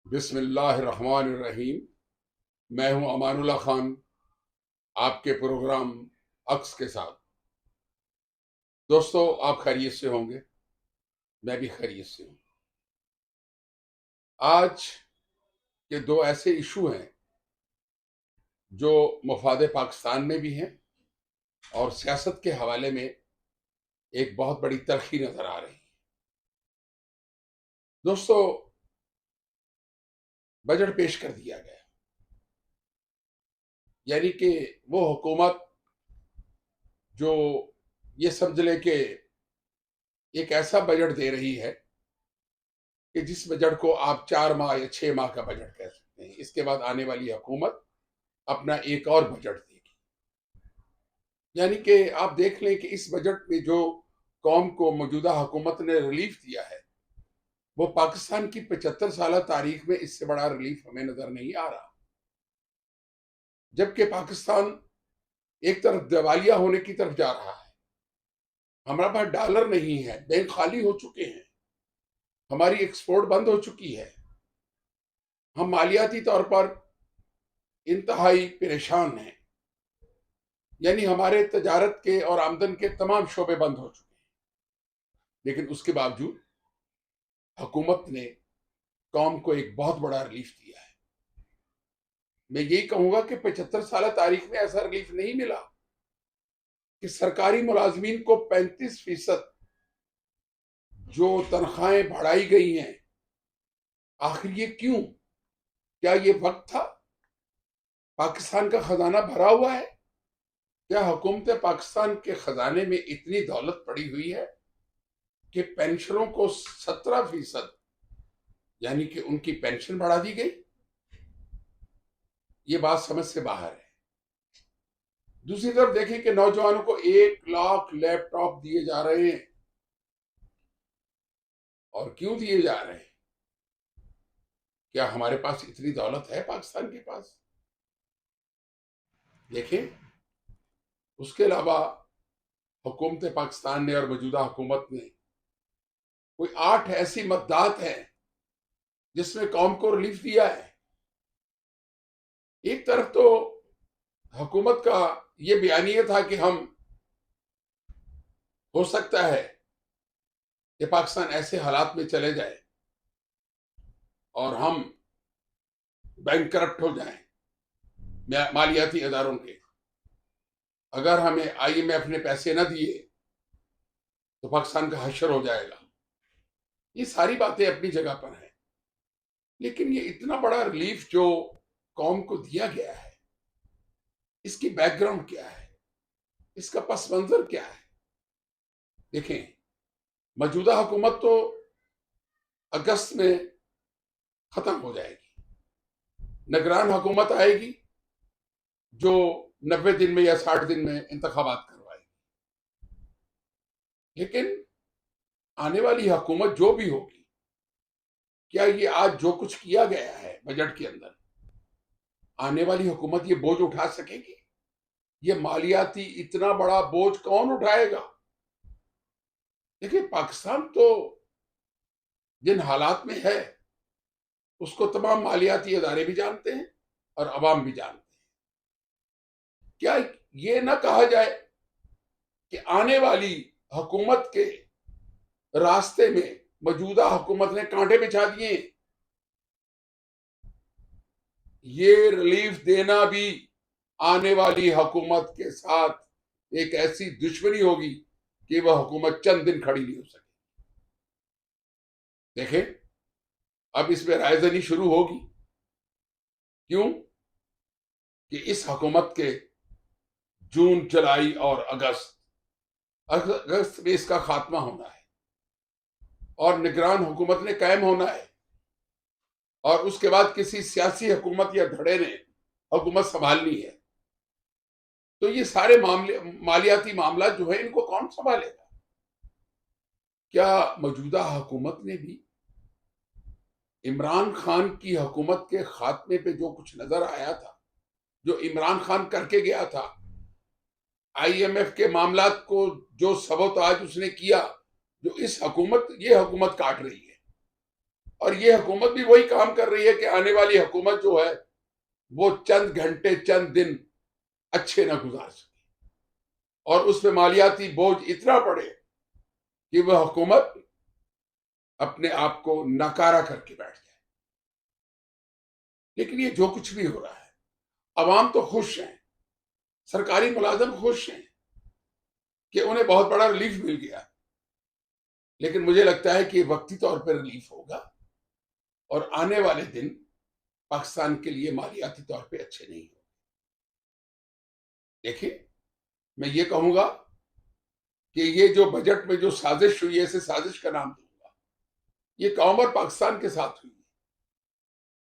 बिस्मिल्लाहिर्रहमानिर्रहीम। मैं हूं अमानुल्लाह खान, आपके प्रोग्राम अक्स के साथ। दोस्तों, आप खैरियत से होंगे, मैं भी खैरियत से हूं। आज के दो ऐसे इशू हैं जो मफाद पाकिस्तान में भी हैं और सियासत के हवाले में एक बहुत बड़ी तलखी नजर आ रही है। दोस्तों, बजट पेश कर दिया गया, यानी कि वो हुकूमत जो ये समझ ले कि एक ऐसा बजट दे रही है कि जिस बजट को आप 4 माह या 6 माह का बजट कह सकते हैं। इसके बाद आने वाली हुकूमत अपना एक और बजट देगी। यानी कि आप देख लें कि इस बजट में जो कौम को मौजूदा हुकूमत ने रिलीफ दिया है, वो पाकिस्तान की 75 साल तारीख में इससे बड़ा रिलीफ हमें नजर नहीं आ रहा। जबकि पाकिस्तान एक तरफ दिवालिया होने की तरफ जा रहा है, हमारे पास डॉलर नहीं है, बैंक खाली हो चुके हैं, हमारी एक्सपोर्ट बंद हो चुकी है, हम मालियाती तौर पर इंतहाई परेशान हैं। यानी हमारे तजारत के और आमदन के तमाम शोबे बंद हो चुके हैं। लेकिन उसके बावजूद हुकूमत ने कौम को एक बहुत बड़ा रिलीफ दिया है। मैं यही कहूंगा कि 75 साल तारीख में ऐसा रिलीफ नहीं मिला कि सरकारी मुलाजमीन को 35% जो तनख्वाहें बढ़ाई गई हैं। आखिर ये क्यों? क्या ये वक्त था? पाकिस्तान का खजाना भरा हुआ है? क्या हुकूमत पाकिस्तान के खजाने में इतनी दौलत पड़ी हुई है कि पेंशनरों को 17% यानी कि उनकी पेंशन बढ़ा दी गई? ये बात समझ से बाहर है। दूसरी तरफ देखें कि नौजवानों को 1 लाख लैपटॉप दिए जा रहे हैं। और क्यों दिए जा रहे हैं? क्या हमारे पास इतनी दौलत है पाकिस्तान के पास? देखें, उसके अलावा हुकूमत पाकिस्तान ने और मौजूदा हुकूमत ने कोई 8 ऐसी मददात हैं जिसमें कौम को रिलीफ दिया है। एक तरफ तो हुकूमत का ये बयानिया था कि हम, हो सकता है कि पाकिस्तान ऐसे हालात में चले जाए और हम बैंक करप्ट हो जाएं मालियाती इदारों के। अगर हमें IMF ने पैसे न दिए तो पाकिस्तान का हशर हो जाएगा। ये सारी बातें अपनी जगह पर हैं, लेकिन ये इतना बड़ा रिलीफ जो कौम को दिया गया है, इसकी बैकग्राउंड क्या है, इसका पस मंजर क्या है? देखें, मौजूदा हुकूमत तो अगस्त में खत्म हो जाएगी, निगरान हुकूमत आएगी जो 90 दिन में या 60 दिन में इंतखाबात करवाएगी। लेकिन आने वाली हुकूमत जो भी होगी, क्या ये आज जो कुछ किया गया है बजट के अंदर, आने वाली हुकूमत ये बोझ उठा सकेगी? ये मालियाती इतना बड़ा बोझ कौन उठाएगा? देखिए, पाकिस्तान तो जिन हालात में है उसको तमाम मालियाती इदारे भी जानते हैं और अवाम भी जानते हैं। क्या ये ना कहा जाए कि आने वाली हुकूमत के रास्ते में मौजूदा हुकूमत ने कांटे बिछा दिए? ये रिलीफ देना भी आने वाली हुकूमत के साथ एक ऐसी दुश्मनी होगी कि वह हुकूमत चंद दिन खड़ी नहीं हो सके। देखें, अब इसमें रायजनी शुरू होगी। क्यों? कि इस हुकूमत के जून, जुलाई और अगस्त में इसका खात्मा होना है और निगरान हुकूमत ने कायम होना है, और उसके बाद किसी सियासी हुकूमत या धड़े ने हुकूमत संभालनी है। तो ये सारे मामले, मालियाती मामला जो है, इनको कौन संभालेगा? क्या मौजूदा हुकूमत ने भी इमरान खान की हुकूमत के खात्मे पे जो कुछ नजर आया था, जो इमरान खान करके गया था, IMF के मामलात को जो सबोताज उसने किया, जो ये हुकूमत काट रही है, और ये हुकूमत भी वही काम कर रही है कि आने वाली हुकूमत जो है वो चंद घंटे चंद दिन अच्छे ना गुजार सके और उस पे मालियाती बोझ इतना पड़े कि वह हुकूमत अपने आप को नकारा करके बैठ जाए। लेकिन ये जो कुछ भी हो रहा है, अवाम तो खुश हैं, सरकारी मुलाजिम खुश हैं कि उन्हें बहुत बड़ा रिलीफ मिल गया। लेकिन मुझे लगता है कि वक्ती तौर पर रिलीफ होगा और आने वाले दिन पाकिस्तान के लिए मालियाती तौर पे अच्छे नहीं होंगे। देखिए, मैं ये कहूंगा कि ये जो बजट में जो साजिश हुई है, इसे साजिश का नाम दूंगा। ये कौम और पाकिस्तान के साथ हुई।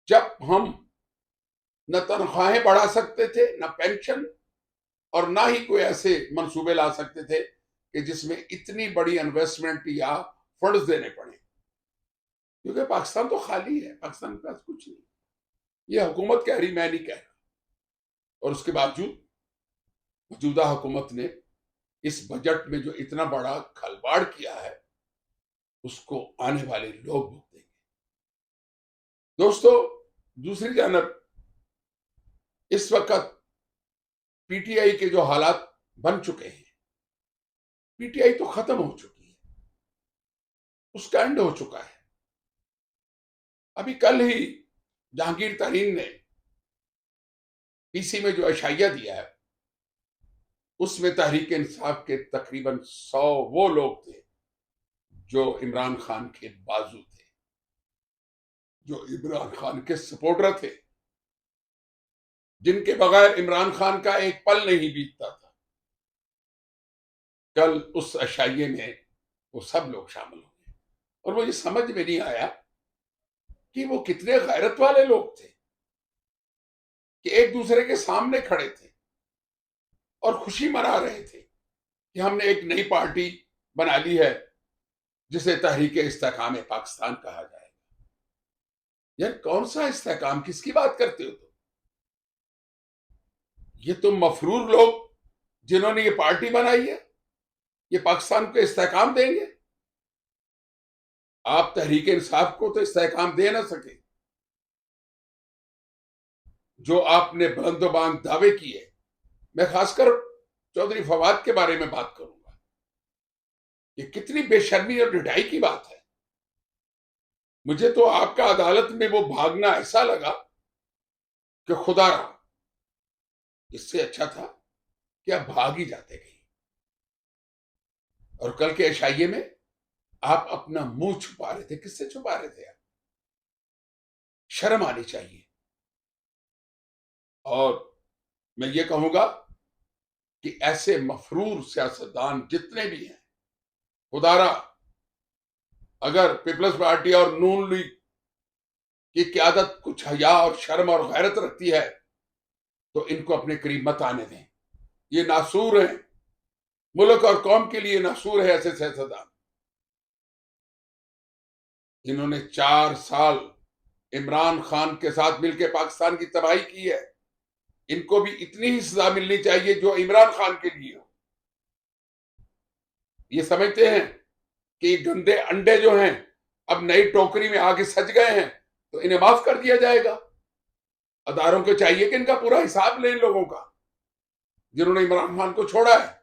जब हम न तनख्वाहें बढ़ा सकते थे, न पेंशन, और ना ही कोई ऐसे मंसूबे ला सकते थे कि जिसमें इतनी बड़ी इन्वेस्टमेंट या फंड्स देने पड़े, क्योंकि पाकिस्तान तो खाली है, पाकिस्तान के पास कुछ नहीं। ये हुकूमत कह रही, मैं नहीं कह रहा। और उसके बावजूद मौजूदा हुकूमत ने इस बजट में जो इतना बड़ा खलबाड़ किया है, उसको आने वाले लोग भुगतेंगे। दोस्तों, दूसरी जानब इस वक्त पीटीआई के जो हालात बन चुके हैं, पीटीआई तो खत्म हो चुकी है, उसका एंड हो चुका है। अभी कल ही जहांगीर तरीन ने पीसी में जो अशाइया दिया है, उसमें तहरीक इंसाफ के तकरीबन 100 वो लोग थे जो इमरान खान के बाजू थे, जो इमरान खान के सपोर्टर थे, जिनके बगैर इमरान खान का एक पल नहीं बीतता था। कल उस अशाइये में वो सब लोग शामिल हो गए और मुझे समझ में नहीं आया कि वो कितने गैरत वाले लोग थे कि एक दूसरे के सामने खड़े थे और खुशी मना रहे थे कि हमने एक नई पार्टी बना ली है जिसे तहरीक इस्तेकाम पाकिस्तान कहा जाएगा। यार, कौन सा इस्तेकाम, किसकी बात करते हो तुम? ये तुम मफरूर लोग जिन्होंने ये पार्टी बनाई है, ये पाकिस्तान को इस्तेकाम देंगे? आप तहरीक इंसाफ को तो इस्तेकाम दे ना सके। जो आपने बुलंदोबांग दावे किए, मैं खासकर चौधरी फवाद के बारे में बात करूंगा। ये कितनी बेशर्मी और ढिठाई की बात है। मुझे तो आपका अदालत में वो भागना ऐसा लगा कि खुदा रहा, इससे अच्छा था कि आप भाग ही जाते कहीं। और कल के एशाइये में आप अपना मुंह छुपा रहे थे। किससे छुपा रहे थे आप? शर्म आनी चाहिए। और मैं ये कहूंगा कि ऐसे मफरूर सियासतदान जितने भी हैं, खुदारा अगर पीपल्स पार्टी और नून लीग की क्यादत कुछ हया और शर्म और गैरत रखती है तो इनको अपने करीब मत आने दें। ये नासूर हैं, मुल्क और कौम के लिए नासूर है ऐसे सियासतदान। इन्होंने 4 साल इमरान खान के साथ मिलकर पाकिस्तान की तबाही की है। इनको भी इतनी ही सजा मिलनी चाहिए जो इमरान खान के लिए हो। ये समझते हैं कि गंदे अंडे जो हैं अब नई टोकरी में आगे सज गए हैं तो इन्हें माफ कर दिया जाएगा। अदारों को चाहिए कि इनका पूरा हिसाब लें लोगों का जिन्होंने इमरान खान को छोड़ा है।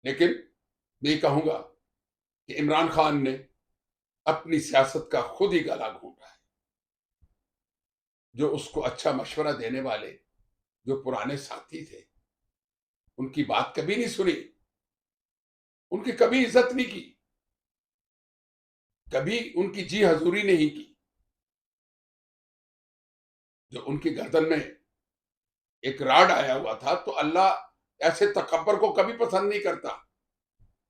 लेकिन मैं कहूंगा कि इमरान खान ने अपनी सियासत का खुद ही गला घोंटा है। जो उसको अच्छा मशवरा देने वाले जो पुराने साथी थे, उनकी बात कभी नहीं सुनी, उनकी कभी इज्जत नहीं की, कभी उनकी जी हजूरी नहीं की। जो उनकी गर्दन में एक राड आया हुआ था, तो अल्लाह ऐसे तकब्बर को कभी पसंद नहीं करता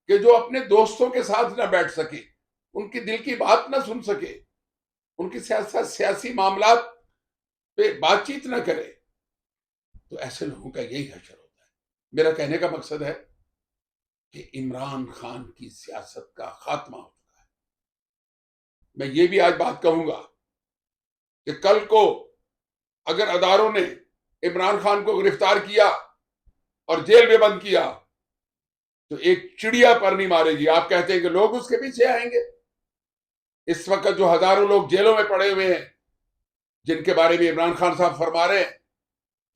कि जो अपने दोस्तों के साथ ना बैठ सके, उनकी दिल की बात ना सुन सके, उनकी सियासी मामलात पे बातचीत ना करे। तो ऐसे लोगों का यही हशर होता है। मेरा कहने का मकसद है कि इमरान खान की सियासत का खात्मा हो चुका है। मैं ये भी आज बात कहूंगा कि कल को अगर अदारों ने इमरान खान को गिरफ्तार किया और जेल में बंद किया तो एक चिड़िया पर नहीं मारेगी। आप कहते हैं कि लोग उसके पीछे आएंगे। इस वक्त जो हजारों लोग जेलों में पड़े हुए हैं, जिनके बारे में इमरान खान साहब फरमा रहे हैं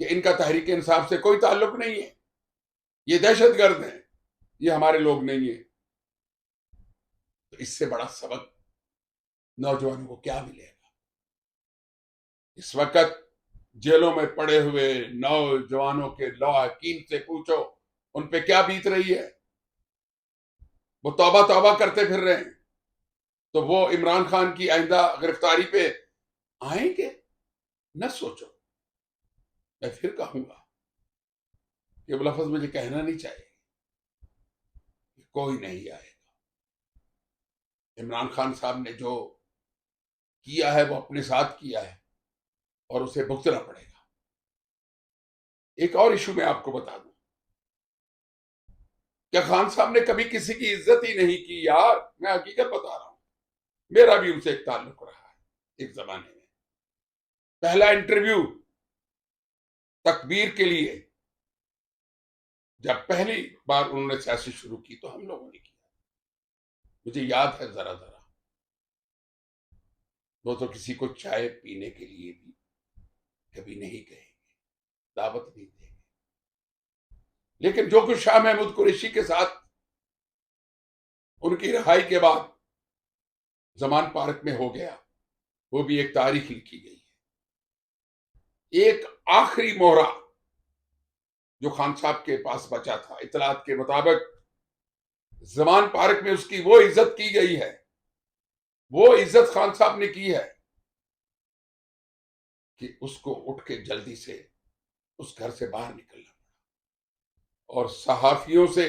कि इनका तहरीक इंसाफ से कोई ताल्लुक नहीं है, ये दहशतगर्द हैं, ये हमारे लोग नहीं है, तो इससे बड़ा सबक नौजवानों को क्या मिलेगा? इस वक्त जेलों में पड़े हुए नौजवानों के लौहाकीन से पूछो उन पे क्या बीत रही है। वो तौबा तौबा करते फिर रहे हैं, तो वो इमरान खान की आइंदा गिरफ्तारी पे आएंगे? न सोचो। मैं फिर कहूंगा कि वो लफ्ज मुझे कहना नहीं चाहिए कि कोई नहीं आएगा। इमरान खान साहब ने जो किया है वो अपने साथ किया है और उसे भुगतना पड़ेगा। एक और इशू मैं आपको बता दूं, क्या खान साहब ने कभी किसी की इज्जत ही नहीं की? यार मैं हकीकत बता रहा हूं, मेरा भी उनसे एक ताल्लुक रहा है एक जमाने में। पहला इंटरव्यू तकबीर के लिए जब पहली बार उन्होंने सियासत शुरू की तो हम लोगों ने किया, मुझे याद है जरा जरा। वो तो किसी को चाय पीने के लिए भी कभी नहीं कहेंगे, दावत नहीं देंगे, लेकिन जो कुछ शाह महमूद कुरैशी के साथ उनकी रिहाई के बाद जमान पार्क में हो गया, वो भी एक तारीख लिखी गई है। एक आखिरी मोहरा जो खान साहब के पास बचा था, इतलात के मुताबिक जमान पार्क में उसकी वो इज्जत की गई है, वो इज्जत खान साहब ने की है कि उसको उठ के जल्दी से उस घर से बाहर निकलना पड़ा और सहाफियों से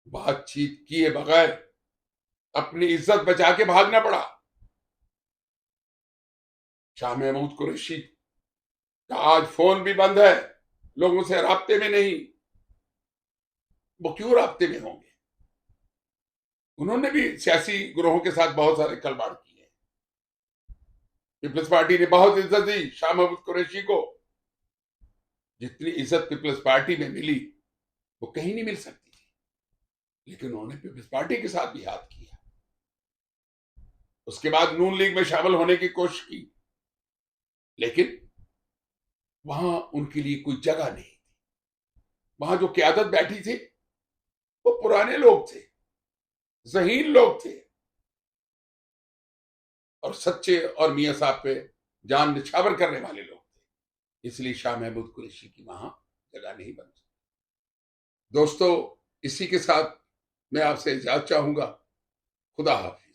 बातचीत किए बगैर अपनी इज्जत बचा के भागना पड़ा। शाह महमूद कुरैशी का आज फोन भी बंद है, लोगों से राब्ते में नहीं। वो क्यों राब्ते में होंगे? उन्होंने भी सियासी ग्रोहों के साथ बहुत सारे खिलवाड़ किए। पीपल्स पार्टी ने बहुत इज्जत दी शाह महमूद कुरैशी को, जितनी इज्जत पीपल्स पार्टी में मिली वो कहीं नहीं मिल सकती थी, लेकिन उन्होंने पीपल्स पार्टी के साथ भी हाथ किया। उसके बाद नून लीग में शामिल होने की कोशिश की, लेकिन वहां उनके लिए कोई जगह नहीं थी। वहां जो क्यादत बैठी थी वो पुराने लोग थे, ज़हीन लोग थे और सच्चे और मियां साहब पे जान निछावर करने वाले लोग थे। इसलिए शाह महमूद कुरैशी की वहां जगह नहीं बन सकती। दोस्तों, इसी के साथ मैं आपसे इजाजत चाहूंगा। खुदा हाफिज।